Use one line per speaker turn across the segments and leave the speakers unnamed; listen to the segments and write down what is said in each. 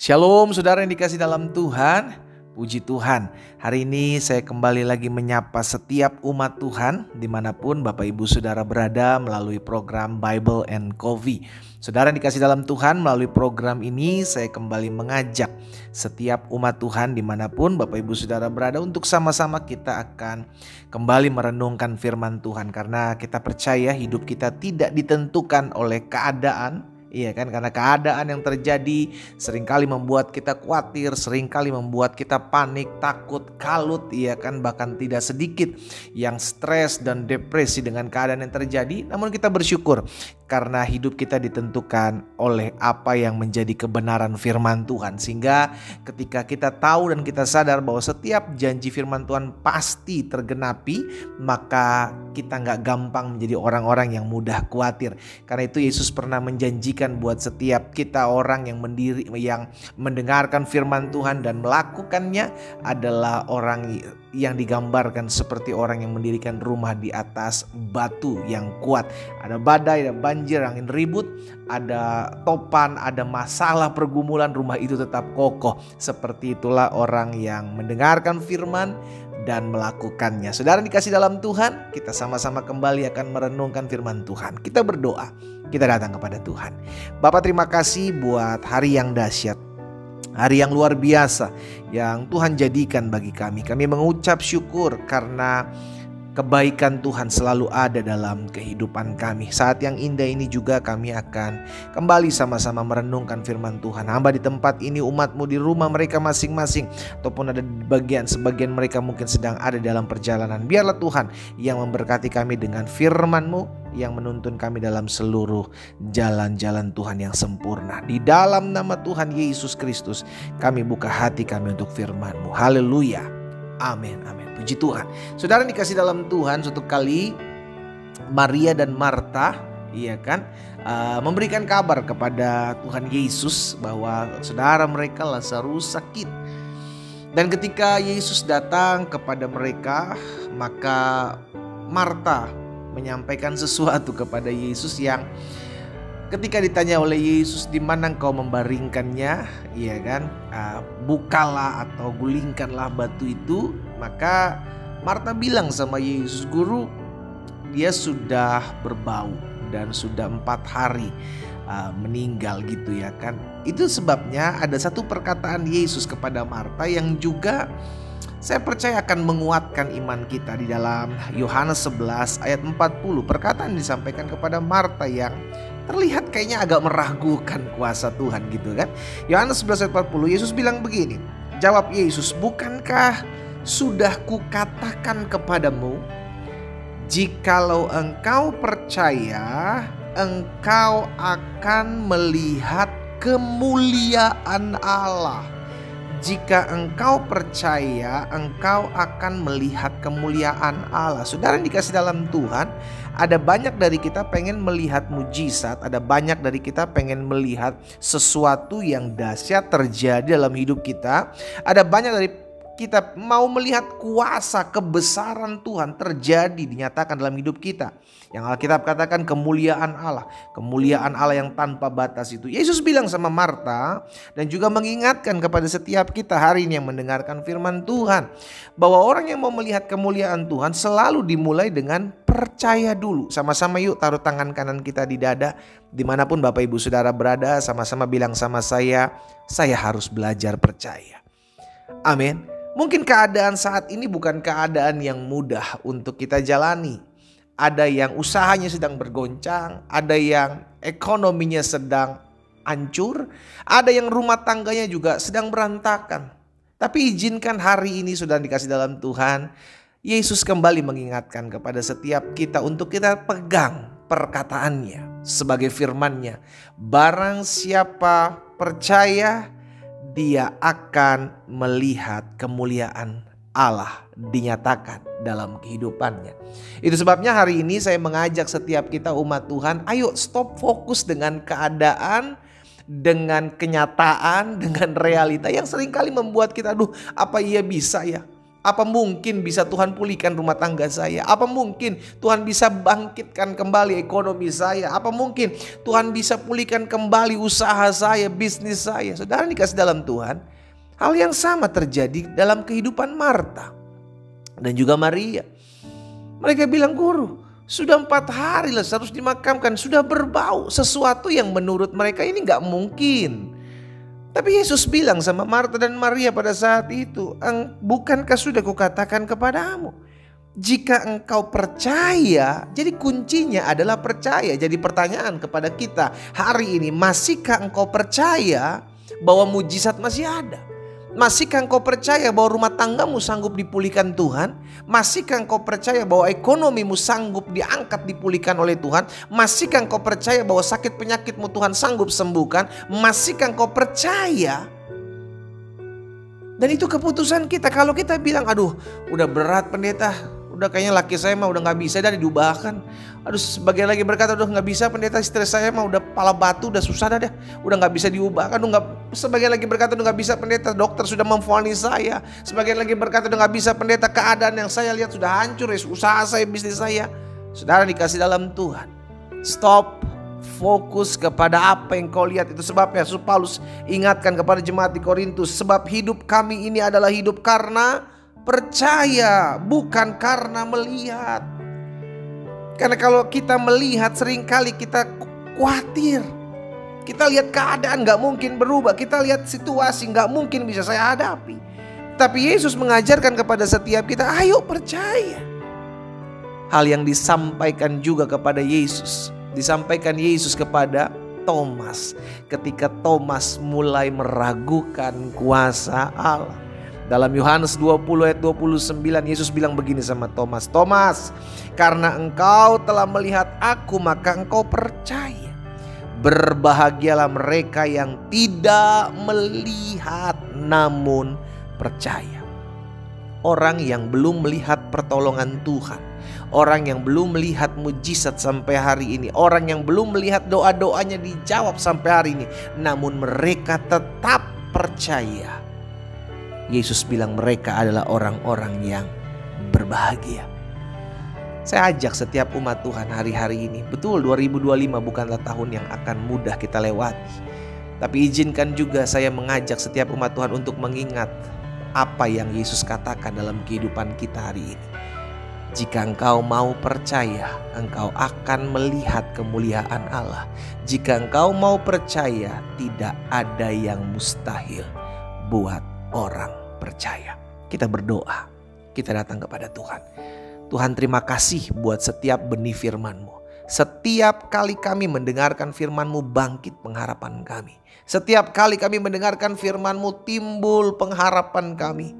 Shalom saudara yang dikasih dalam Tuhan. Puji Tuhan, hari ini saya kembali lagi menyapa setiap umat Tuhan dimanapun Bapak Ibu Saudara berada melalui program Bible and Coffee. Saudara yang dikasih dalam Tuhan, melalui program ini saya kembali mengajak setiap umat Tuhan dimanapun Bapak Ibu Saudara berada untuk sama-sama kita akan kembali merenungkan firman Tuhan. Karena kita percaya hidup kita tidak ditentukan oleh keadaan. Iya kan, karena keadaan yang terjadi seringkali membuat kita khawatir, seringkali membuat kita panik, takut, kalut, iya kan, bahkan tidak sedikit yang stres dan depresi dengan keadaan yang terjadi. Namun kita bersyukur karena hidup kita ditentukan oleh apa yang menjadi kebenaran firman Tuhan. Sehingga ketika kita tahu dan kita sadar bahwa setiap janji firman Tuhan pasti tergenapi, maka kita gak gampang menjadi orang-orang yang mudah khawatir. Karena itu Yesus pernah menjanjikan buat setiap kita orang yang mendengarkan firman Tuhan dan melakukannya adalah orang yang digambarkan seperti orang yang mendirikan rumah di atas batu yang kuat. Ada badai, ada banjir, angin ribut, ada topan, ada masalah pergumulan, rumah itu tetap kokoh. Seperti itulah orang yang mendengarkan firman dan melakukannya. Saudara dikasih dalam Tuhan, kita sama-sama kembali akan merenungkan firman Tuhan. Kita berdoa, kita datang kepada Tuhan. Bapak, terima kasih buat hari yang dahsyat, hari yang luar biasa yang Tuhan jadikan bagi kami. Kami mengucap syukur karena kebaikan Tuhan selalu ada dalam kehidupan kami. Saat yang indah ini juga kami akan kembali sama-sama merenungkan firman Tuhan. Hamba di tempat ini, umat-Mu di rumah mereka masing-masing, ataupun ada sebagian mereka mungkin sedang ada dalam perjalanan. Biarlah Tuhan yang memberkati kami dengan firman-Mu yang menuntun kami dalam seluruh jalan-jalan Tuhan yang sempurna. Di dalam nama Tuhan Yesus Kristus kami buka hati kami untuk firman-Mu. Haleluya. Amin, amin. Puji Tuhan. Saudara dikasih dalam Tuhan, suatu kali Maria dan Marta, iya kan, memberikan kabar kepada Tuhan Yesus bahwa saudara mereka Lazarus sakit. Dan ketika Yesus datang kepada mereka, maka Marta menyampaikan sesuatu kepada Yesus yang ketika ditanya oleh Yesus, di mana engkau membaringkannya, iya kan, bukalah atau gulingkanlah batu itu. Maka Marta bilang sama Yesus, Guru, dia sudah berbau dan sudah 4 hari meninggal gitu ya kan. Itu sebabnya ada satu perkataan Yesus kepada Marta yang juga saya percaya akan menguatkan iman kita. Di dalam Yohanes 11 ayat 40, perkataan disampaikan kepada Marta yang terlihat kayaknya agak meragukan kuasa Tuhan gitu kan. Yohanes 11 ayat 40, Yesus bilang begini. Jawab Yesus, bukankah sudah kukatakan kepadamu, jikalau engkau percaya, engkau akan melihat kemuliaan Allah. Jika engkau percaya, engkau akan melihat kemuliaan Allah. Saudara yang dikasih dalam Tuhan, ada banyak dari kita pengen melihat mujizat, ada banyak dari kita pengen melihat sesuatu yang dahsyat terjadi dalam hidup kita. Ada banyak dari kita mau melihat kuasa kebesaran Tuhan terjadi, dinyatakan dalam hidup kita. Yang Alkitab katakan kemuliaan Allah yang tanpa batas itu. Yesus bilang sama Marta dan juga mengingatkan kepada setiap kita hari ini yang mendengarkan firman Tuhan, bahwa orang yang mau melihat kemuliaan Tuhan selalu dimulai dengan percaya dulu. Sama-sama yuk taruh tangan kanan kita di dada. Dimanapun Bapak Ibu Saudara berada, sama-sama bilang sama saya harus belajar percaya. Amin. Mungkin keadaan saat ini bukan keadaan yang mudah untuk kita jalani. Ada yang usahanya sedang bergoncang, ada yang ekonominya sedang hancur, ada yang rumah tangganya juga sedang berantakan. Tapi izinkan hari ini sudah dikasih dalam Tuhan, Yesus kembali mengingatkan kepada setiap kita untuk kita pegang perkataannya sebagai firman-Nya. Barang siapa percaya, dia akan melihat kemuliaan Allah dinyatakan dalam kehidupannya. Itu sebabnya hari ini saya mengajak setiap kita umat Tuhan, ayo stop fokus dengan keadaan, dengan kenyataan, dengan realita yang seringkali membuat kita, aduh apa iya bisa ya? Apa mungkin bisa Tuhan pulihkan rumah tangga saya? Apa mungkin Tuhan bisa bangkitkan kembali ekonomi saya? Apa mungkin Tuhan bisa pulihkan kembali usaha saya, bisnis saya? Saudara dikasih dalam Tuhan, hal yang sama terjadi dalam kehidupan Marta dan juga Maria. Mereka bilang, Guru, sudah 4 hari lah harus dimakamkan, sudah berbau. Sesuatu yang menurut mereka ini gak mungkin. Tapi Yesus bilang sama Marta dan Maria pada saat itu, bukankah sudah kukatakan kepadamu, jika engkau percaya, jadi kuncinya adalah percaya. Jadi pertanyaan kepada kita hari ini, masihkah engkau percaya bahwa mujizat masih ada? Masihkah engkau percaya bahwa rumah tanggamu sanggup dipulihkan Tuhan? Masihkah engkau percaya bahwa ekonomimu sanggup diangkat dipulihkan oleh Tuhan? Masihkah engkau percaya bahwa sakit penyakitmu Tuhan sanggup sembuhkan? Masihkah engkau percaya? Dan itu keputusan kita. Kalau kita bilang, aduh udah berat pendeta, udah kayaknya laki saya mah udah gak bisa dah diubahkan. Aduh sebagian lagi berkata, udah gak bisa pendeta, istri saya mah udah pala batu, udah susah dah, udah gak bisa diubahkan. Sebagian lagi berkata, udah gak bisa pendeta, dokter sudah memvonis saya. Sebagian lagi berkata, udah gak bisa pendeta, keadaan yang saya lihat sudah hancur, usaha saya, bisnis saya. Saudara dikasih dalam Tuhan, stop, fokus kepada apa yang kau lihat. Itu sebabnya Paulus ingatkan kepada jemaat di Korintus, sebab hidup kami ini adalah hidup karena percaya, bukan karena melihat. Karena kalau kita melihat seringkali kita khawatir. Kita lihat keadaan gak mungkin berubah. Kita lihat situasi gak mungkin bisa saya hadapi. Tapi Yesus mengajarkan kepada setiap kita, ayo percaya. Hal yang disampaikan juga kepada Yesus, disampaikan Yesus kepada Thomas ketika Thomas mulai meragukan kuasa Allah. Dalam Yohanes 20 ayat 29 Yesus bilang begini sama Thomas, Thomas, karena engkau telah melihat aku maka engkau percaya. Berbahagialah mereka yang tidak melihat namun percaya. Orang yang belum melihat pertolongan Tuhan, orang yang belum melihat mujizat sampai hari ini, orang yang belum melihat doa-doanya dijawab sampai hari ini, namun mereka tetap percaya. Yesus bilang mereka adalah orang-orang yang berbahagia. Saya ajak setiap umat Tuhan hari-hari ini, betul 2025 bukanlah tahun yang akan mudah kita lewati. Tapi izinkan juga saya mengajak setiap umat Tuhan untuk mengingat apa yang Yesus katakan dalam kehidupan kita hari ini. Jika engkau mau percaya, engkau akan melihat kemuliaan Allah. Jika engkau mau percaya, tidak ada yang mustahil buat orang percaya. Kita berdoa, kita datang kepada Tuhan. Tuhan, terima kasih buat setiap benih firman-Mu. Setiap kali kami mendengarkan firman-Mu, bangkit pengharapan kami. Setiap kali kami mendengarkan firman-Mu, timbul pengharapan kami.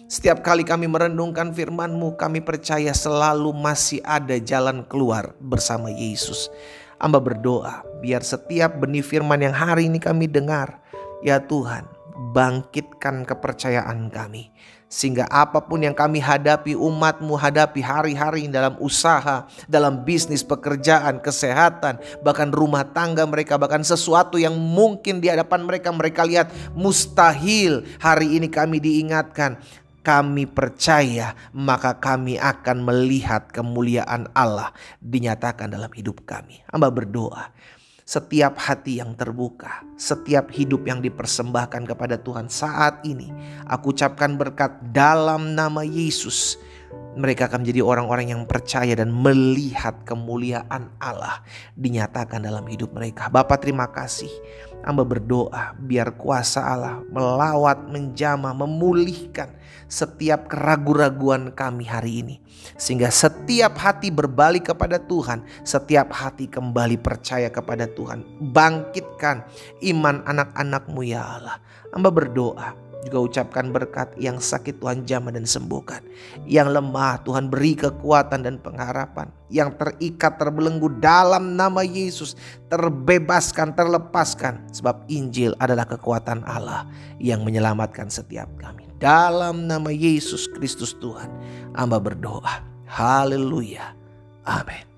Setiap kali kami merenungkan firman-Mu, kami percaya selalu masih ada jalan keluar bersama Yesus. Hamba berdoa biar setiap benih firman yang hari ini kami dengar, ya Tuhan, bangkitkan kepercayaan kami. Sehingga apapun yang kami hadapi, umat-Mu hadapi hari-hari dalam usaha, dalam bisnis, pekerjaan, kesehatan, bahkan rumah tangga mereka, bahkan sesuatu yang mungkin di hadapan mereka, mereka lihat mustahil. Hari ini kami diingatkan, kami percaya maka kami akan melihat kemuliaan Allah dinyatakan dalam hidup kami. Hamba berdoa, setiap hati yang terbuka, setiap hidup yang dipersembahkan kepada Tuhan saat ini, aku ucapkan berkat dalam nama Yesus. Mereka akan menjadi orang-orang yang percaya dan melihat kemuliaan Allah dinyatakan dalam hidup mereka. Bapa, terima kasih. Hamba berdoa biar kuasa Allah melawat, menjamah, memulihkan setiap keraguan-raguan kami hari ini. Sehingga setiap hati berbalik kepada Tuhan, setiap hati kembali percaya kepada Tuhan. Bangkitkan iman anak-anak-Mu ya Allah. Hamba berdoa, juga ucapkan berkat, yang sakit Tuhan jamah dan sembuhkan, yang lemah Tuhan beri kekuatan dan pengharapan, yang terikat terbelenggu dalam nama Yesus terbebaskan, terlepaskan, sebab Injil adalah kekuatan Allah yang menyelamatkan setiap kami. Dalam nama Yesus Kristus Tuhan, hamba berdoa. Haleluya. Amin.